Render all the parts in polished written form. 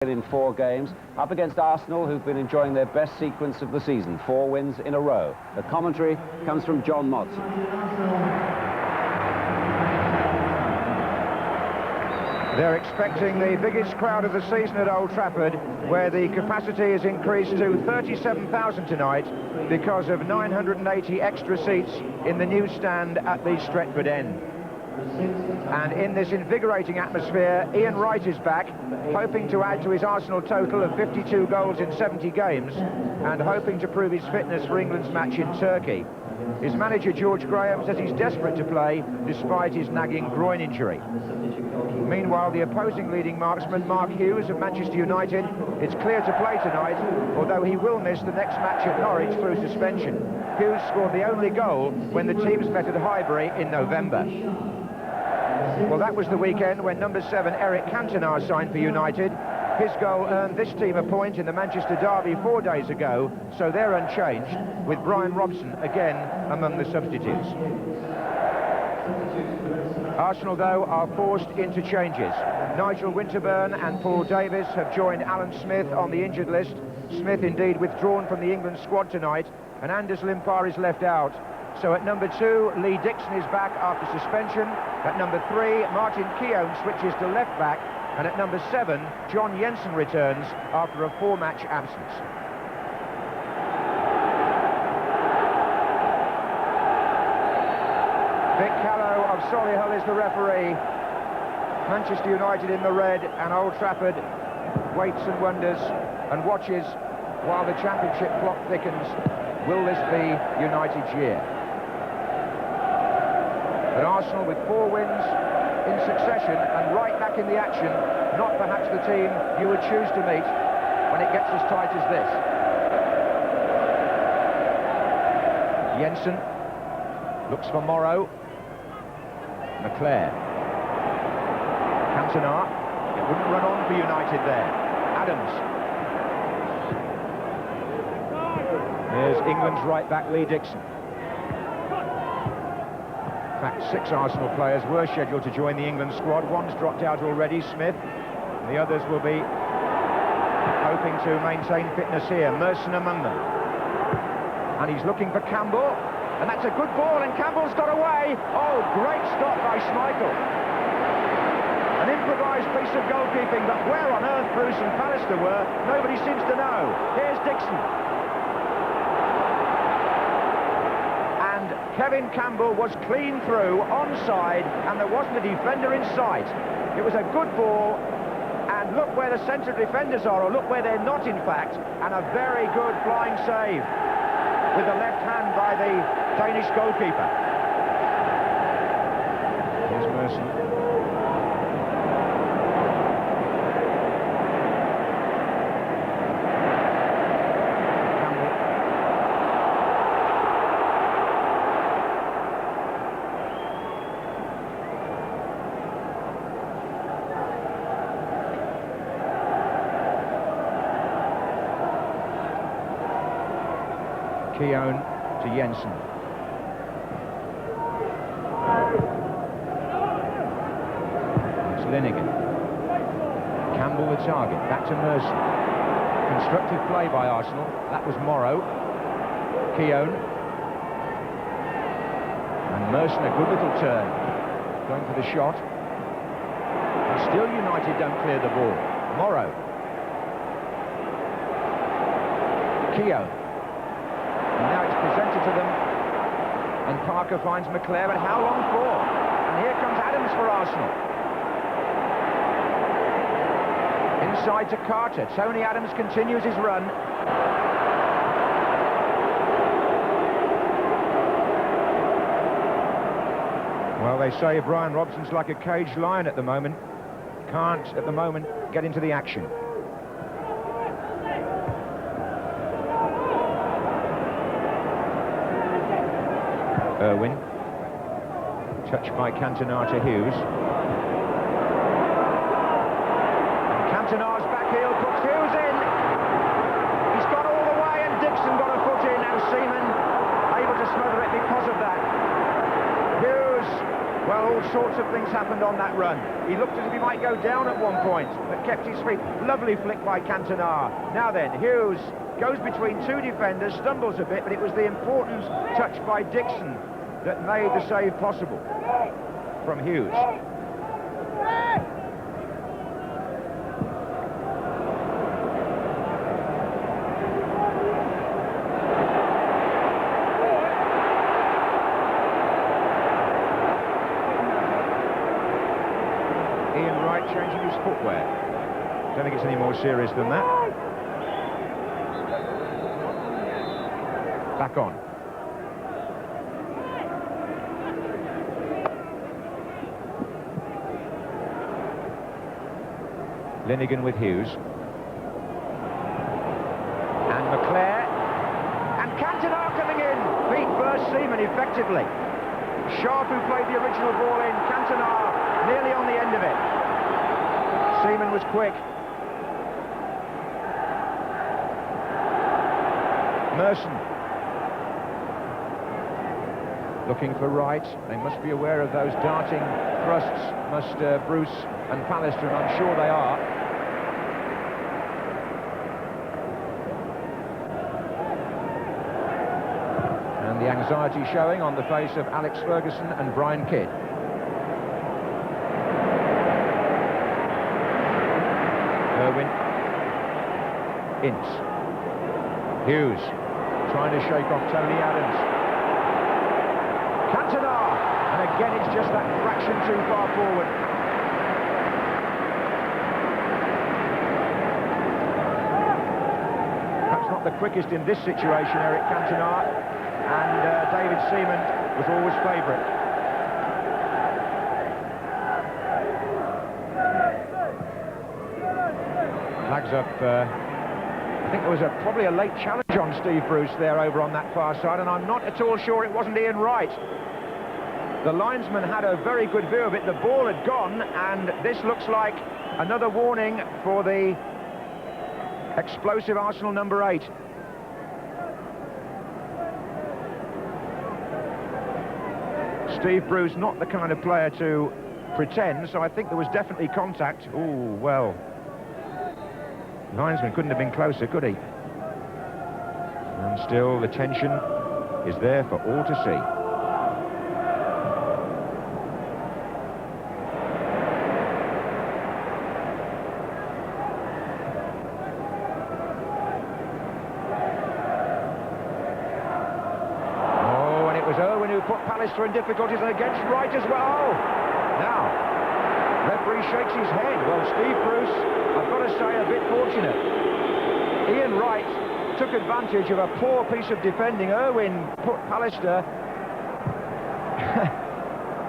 in 4 games, up against Arsenal, who've been enjoying their best sequence of the season, 4 wins in a row. The commentary comes from John Motson. They're expecting the biggest crowd of the season at Old Trafford, where the capacity is increased to 37,000 tonight because of 980 extra seats in the new stand at the Stretford end. And in this invigorating atmosphere, Ian Wright is back, hoping to add to his Arsenal total of 52 goals in 70 games and hoping to prove his fitness for England's match in Turkey. His manager, George Graham, says he's desperate to play despite his nagging groin injury. Meanwhile, the opposing leading marksman, Mark Hughes of Manchester United, is clear to play tonight, although he will miss the next match at Norwich through suspension. Hughes scored the only goal when the teams met at Highbury in November. Well, that was the weekend when number 7 Eric Cantona signed for United. His goal earned this team a point in the Manchester derby 4 days ago, so they're unchanged, with Brian Robson again among the substitutes. Arsenal, though, are forced into changes. Nigel Winterburn and Paul Davis have joined Alan Smith on the injured list. Smith, indeed, withdrawn from the England squad tonight, and Anders Limpar is left out. So at number 2, Lee Dixon is back after suspension. At number 3, Martin Keown switches to left back. And at number 7, John Jensen returns after a 4-match absence. Vic Callow of Solihull is the referee. Manchester United in the red, and Old Trafford waits and wonders and watches while the championship clock thickens. Will this be United's year? But Arsenal, with 4 wins in succession and right back in the action, not perhaps the team you would choose to meet when it gets as tight as this. Jensen looks for Morrow. McClair. Cantona. It wouldn't run on for United there. Adams. Here's England's right back, Lee Dixon. In fact, 6 Arsenal players were scheduled to join the England squad. One's dropped out already, Smith. The others will be hoping to maintain fitness here. Merson among them. And he's looking for Campbell. And that's a good ball, and Campbell's got away. Oh, great stop by Schmeichel. An improvised piece of goalkeeping, but where on earth Bruce and Pallister were, nobody seems to know. Here's Dixon. Kevin Campbell was clean through, onside, and there wasn't a defender in sight. It was a good ball, and look where the centre defenders are, or look where they're not, in fact, and a very good flying save with the left hand by the Danish goalkeeper. Here's Merson. Keown to Jensen. It's Linegan. Campbell the target. Back to Merson. Constructive play by Arsenal. That was Morrow. Keown. And Merson, a good little turn. Going for the shot. And still United don't clear the ball. Morrow. Keown. And now it's presented to them, and Parker finds McClair, but how long for? And here comes Adams for Arsenal. Inside to Carter. Tony Adams continues his run. Well, they say Brian Robson's like a caged lion at the moment. Can't, at the moment, get into the action. Irwin, touched by Cantona to Hughes. And Cantona's back heel puts Hughes in. He's got all the way, and Dixon got a foot in. Now Seaman able to smother it because of that. Hughes, well, all All sorts of things happened on that run. He looked as if he might go down at one point, but kept his feet. Lovely flick by Cantona. Now then, Hughes goes between two defenders, stumbles a bit, but it was the important touch by Dixon that made the save possible from Hughes. Ian Wright changing his footwear. Don't think it's any more serious than that. Back on. Linnigan with Hughes. And McClare. And Cantona coming in. Beat first Seaman effectively. Sharp, who played the original ball in. Cantona nearly on the end of it. Seaman was quick. Merson. Looking for Wright. They must be aware of those darting thrusts, must Bruce and Pallister, and I'm sure they are. And the anxiety showing on the face of Alex Ferguson and Brian Kidd. Irwin. Ince. Hughes trying to shake off Tony Adams. Cantona, and again it's just that fraction too far forward. Perhaps not the quickest in this situation, Eric Cantona, and David Seaman was always favourite. Flags up. I think there was probably a late challenge on Steve Bruce there over on that far side, and I'm not at all sure it wasn't Ian Wright. The linesman had a very good view of it. The ball had gone, and this looks like another warning for the explosive Arsenal number 8. Steve Bruce, not the kind of player to pretend, so I think there was definitely contact. Oh, well. Linesman couldn't have been closer, could he? And still, the tension is there for all to see. Oh, and it was Irwin who put Pallister in difficulties, and against Wright as well. Now, referee shakes his head. Well, Steve Bruce, I've got to say, a bit fortunate. Ian Wright took advantage of a poor piece of defending. Irwin put Pallister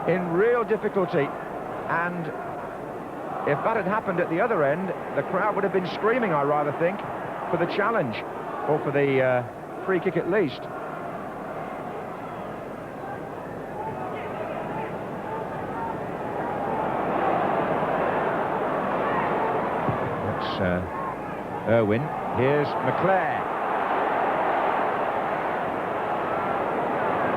in real difficulty, and if that had happened at the other end, the crowd would have been screaming, I rather think, for the challenge, or for the free kick at least. Irwin. Here's McClare.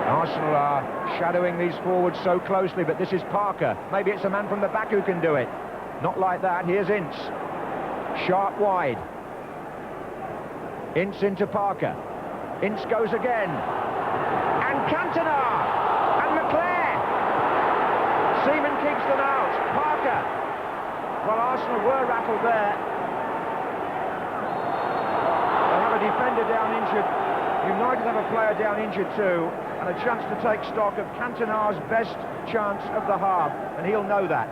Arsenal are shadowing these forwards so closely, but this is Parker. Maybe it's a man from the back who can do it. Not like that. Here's Ince. Sharp wide. Ince into Parker. Ince goes again. And Cantona! And McClare! Seaman keeps them out. Parker! Well, Arsenal were rattled there. Defender down injured. United have a player down injured too, and a chance to take stock of Cantona's best chance of the half, and he'll know that.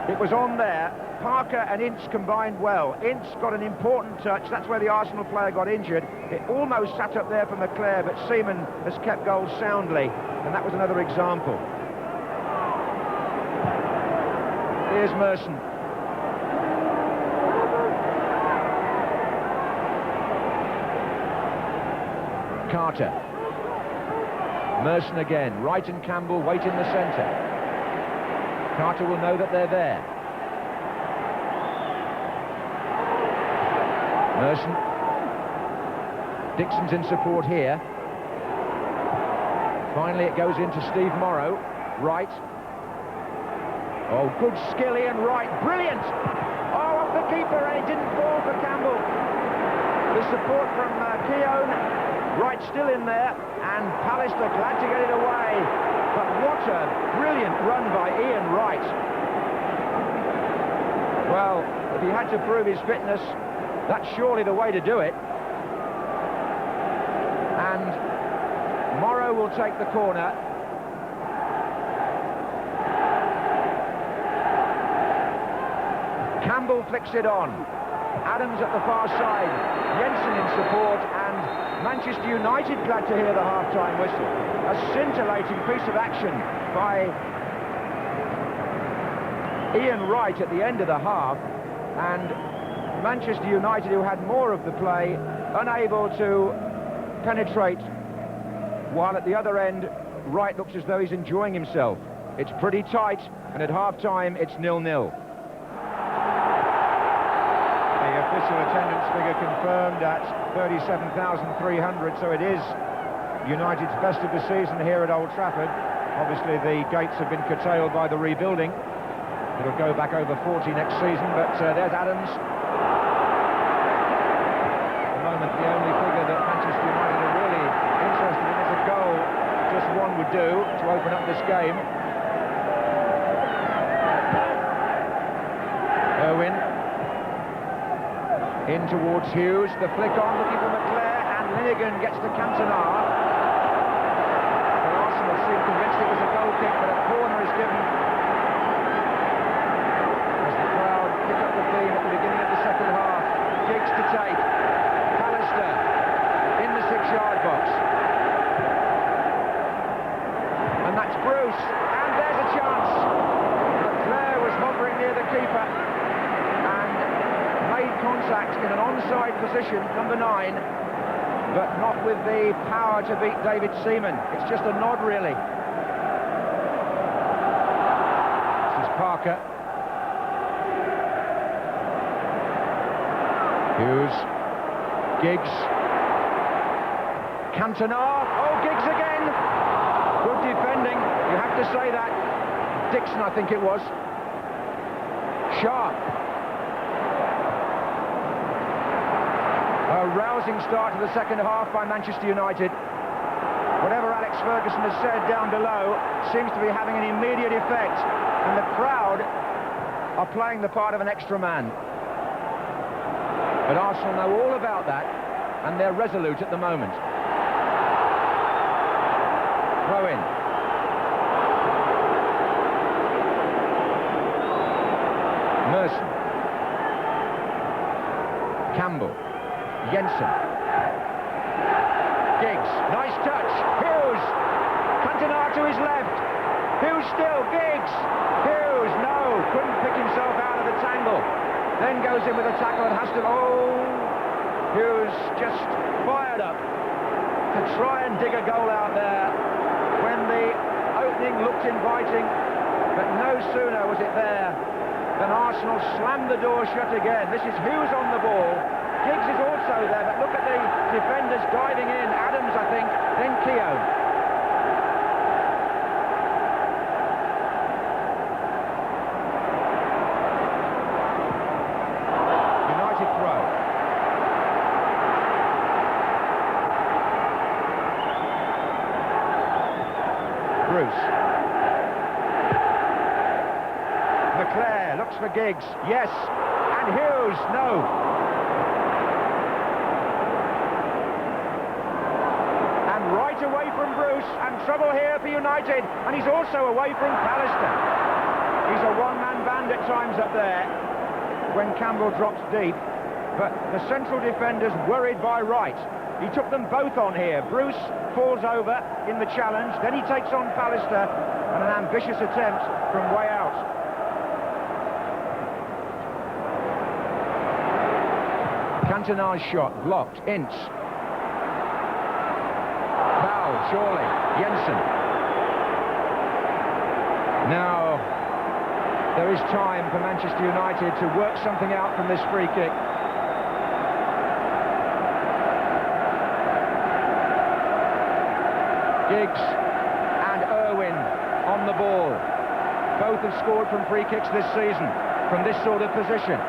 It was on there. Parker and Ince combined well. Ince got an important touch. That's where the Arsenal player got injured. It almost sat up there for McClare, but Seaman has kept goal soundly, and that was another example. Here's Merson. Carter. Merson again. Wright and Campbell wait in the centre. Carter will know that they're there. Merson. Dixon's in support here. Finally it goes into Steve Morrow. Wright. Oh, good skill, Ian Wright. Brilliant! Oh, off the keeper, and it didn't fall for Campbell. The support from Keown. Wright still in there, and Pallister glad to get it away. But what a brilliant run by Ian Wright. Well, if he had to prove his fitness, that's surely the way to do it. And Morrow will take the corner. Campbell flicks it on. Adams at the far side. Jensen in support, and Manchester United glad to hear the half-time whistle. A scintillating piece of action by Ian Wright at the end of the half, and Manchester United, who had more of the play, unable to penetrate, while at the other end, Wright looks as though he's enjoying himself. It's pretty tight, and at half-time, it's 0-0. The official attendance figure confirmed at 37,300, so it is United's best of the season here at Old Trafford. Obviously, the gates have been curtailed by the rebuilding. It'll go back over 40 next season, but there's Adams. At the moment, the only figure that Manchester United are really interested in is a goal. Just one would do to open up this game. Irwin. In towards Hughes. The flick on, looking for McClare, and Linnigan gets to Cantona. But Arsenal seem convinced it was a goal kick, but a corner is given. At the beginning of the second half. Giggs to take. Pallister in the 6-yard box. And that's Bruce. And there's a chance. Leclerc was hovering near the keeper and made contact in an onside position, number 9, but not with the power to beat David Seaman. It's just a nod, really. This is Parker. Hughes, Giggs, Cantona, oh, Giggs again! Good defending, you have to say that. Dixon, I think it was. Sharp. A rousing start to the second half by Manchester United. Whatever Alex Ferguson has said down below seems to be having an immediate effect, and the crowd are playing the part of an extra man. But Arsenal know all about that, and they're resolute at the moment. Throw in. Merson. Campbell. Jensen. Giggs. Nice touch. Hughes. Cantona to his left. Hughes still. Giggs. Hughes. No. Couldn't pick himself out of the tangle. Then goes in with a tackle and has to... Oh! Hughes just fired up to try and dig a goal out there when the opening looked inviting, but no sooner was it there than Arsenal slammed the door shut again. This is Hughes on the ball. Giggs is also there, but look at the defenders diving in. Adams, I think, then Keown. McClare looks for Giggs, yes, and Hughes, no. And right away from Bruce, and trouble here for United, and he's also away from Pallister. He's a one-man band at times up there when Campbell drops deep, but the central defenders worried by Wright. He took them both on here. Bruce falls over in the challenge, then he takes on Pallister, and an ambitious attempt from way out. Cantona's shot blocked. Ince. Foul, surely. Jensen. Now, there is time for Manchester United to work something out from this free kick. Giggs and Irwin on the ball. Both have scored from free kicks this season, from this sort of position.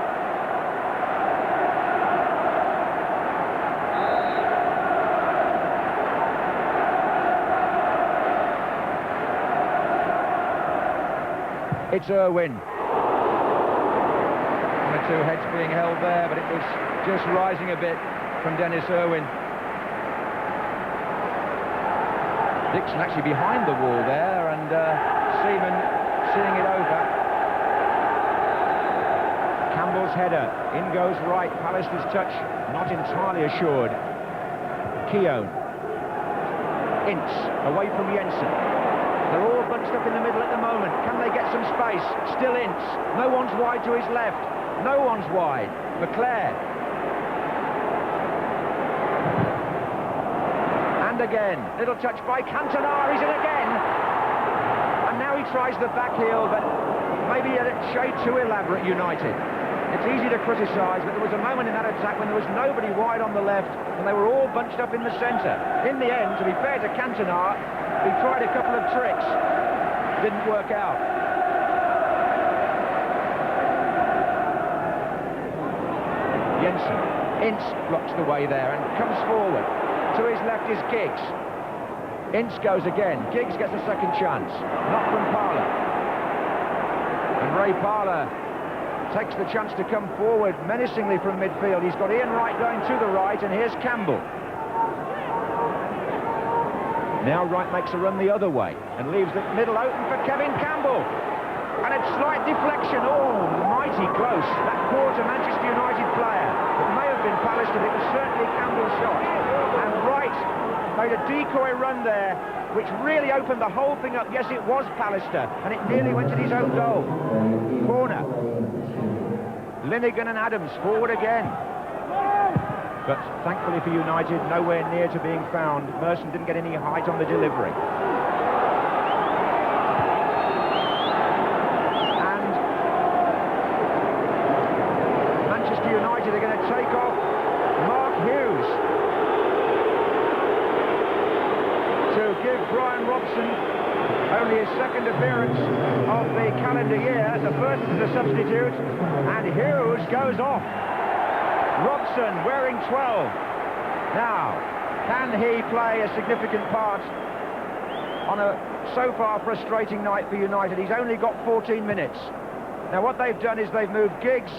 It's Irwin. One or two heads being held there, but it was just rising a bit from Dennis Irwin. Dixon actually behind the wall there, and Seaman seeing it over. Campbell's header, in goes right, Pallister's touch not entirely assured. Keown. Ince, away from Jensen. They're all bunched up in the middle at the moment. Can they get some space? Still Ince. No one's wide to his left. No one's wide. McClare. And again. Little touch by Cantona. He's in again. And now he tries the back heel, but maybe a shade too elaborate, United. It's easy to criticise, but there was a moment in that attack when there was nobody wide on the left, and they were all bunched up in the centre. In the end, to be fair to Cantona, he tried a couple of tricks. Didn't work out. Jensen. Ince blocks the way there and comes forward. To his left is Giggs. Ince goes again. Giggs gets a second chance. Not from Parlour. And Ray Parlour takes the chance to come forward menacingly from midfield. He's got Ian Wright going to the right, and here's Campbell. Now Wright makes a run the other way and leaves the middle open for Kevin Campbell. And a slight deflection. Oh, mighty close. That caught a Manchester United player. It may have been Pallister, but it was certainly Campbell's shot. And Wright made a decoy run there, which really opened the whole thing up. Yes, it was Pallister, and it nearly went to his own goal. Corner. Linnigan and Adams forward again. But thankfully for United, nowhere near to being found. Merson didn't get any height on the delivery. And Manchester United are going to take off Mark Hughes to give Brian Robson only his second appearance of the calendar year, the first as a substitute, and Hughes goes off. Robson wearing 12. Now, can he play a significant part on a so far frustrating night for United? He's only got 14 minutes. Now, what they've done is they've moved Giggs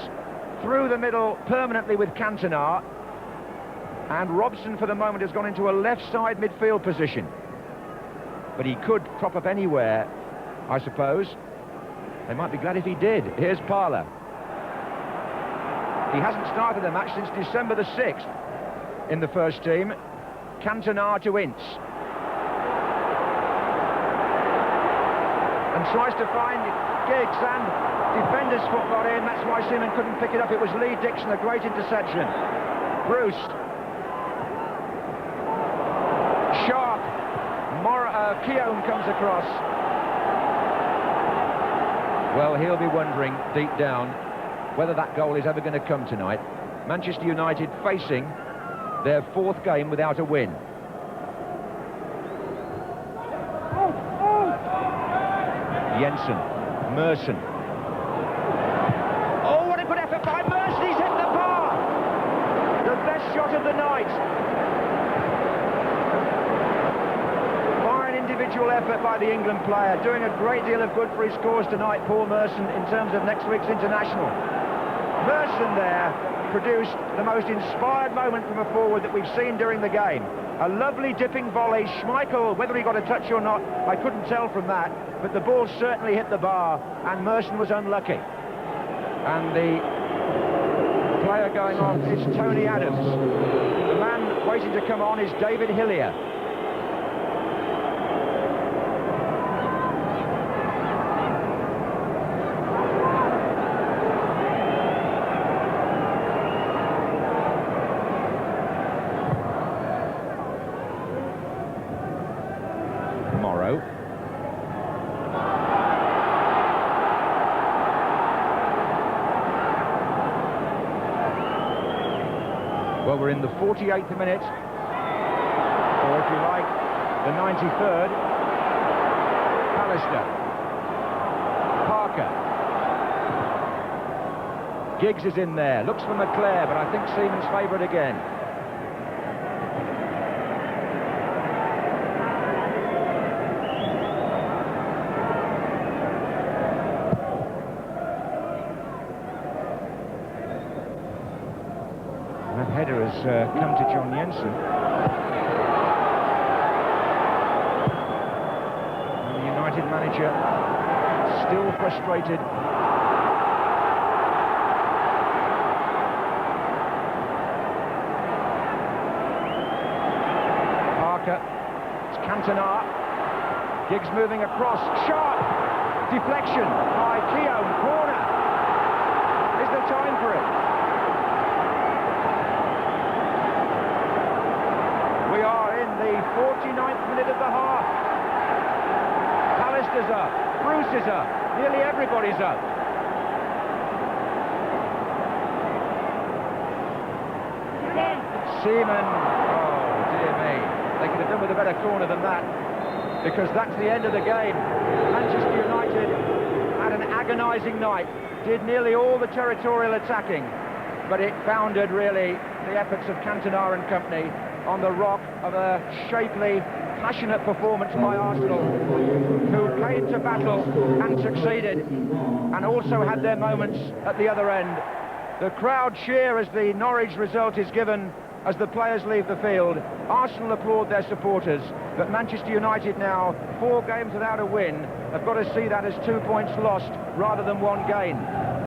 through the middle permanently with Cantona, and Robson for the moment has gone into a left side midfield position. But he could prop up anywhere, I suppose. They might be glad if he did. Here's Parlour. He hasn't started a match since December the 6th in the first team. Cantona to Ince. And tries to find Giggs, and defender's foot got in. That's why Seaman couldn't pick it up. It was Lee Dixon, a great interception. Bruce. Sharp. Keown comes across. Well, he'll be wondering deep down whether that goal is ever going to come tonight. Manchester United facing their fourth game without a win. Jensen, Merson. Oh, what a good effort by Merson! He's hit the bar! The best shot of the night. Fine individual effort by the England player, doing a great deal of good for his cause tonight, Paul Merson, in terms of next week's international. Merson there produced the most inspired moment from a forward that we've seen during the game. A lovely dipping volley. Schmeichel, whether he got a touch or not, I couldn't tell from that, but the ball certainly hit the bar, and Merson was unlucky. And the player going on is Tony Adams. The man waiting to come on is David Hillier. Well, we're in the 48th minute, or if you like, the 93rd. Pallister. Giggs is in there, looks for McClare, but I think Seaman's favourite again. That header has come to John Jensen. And the United manager still frustrated. Parker, it's Cantona. Giggs moving across, sharp deflection by Keown, corner. Is there time for it? We are in the 49th minute of the half. Pallister's up, Bruce is up, nearly everybody's up. Seaman, oh dear me, they could have done with a better corner than that, because that's the end of the game. Manchester United had an agonising night, did nearly all the territorial attacking, but it foundered really the efforts of Cantona and company on the rock of a shapely, passionate performance by Arsenal, who came to battle and succeeded, and also had their moments at the other end. The crowd cheer as the Norwich result is given as the players leave the field. Arsenal applaud their supporters, but Manchester United now, 4 games without a win, have got to see that as 2 points lost rather than 1 gain.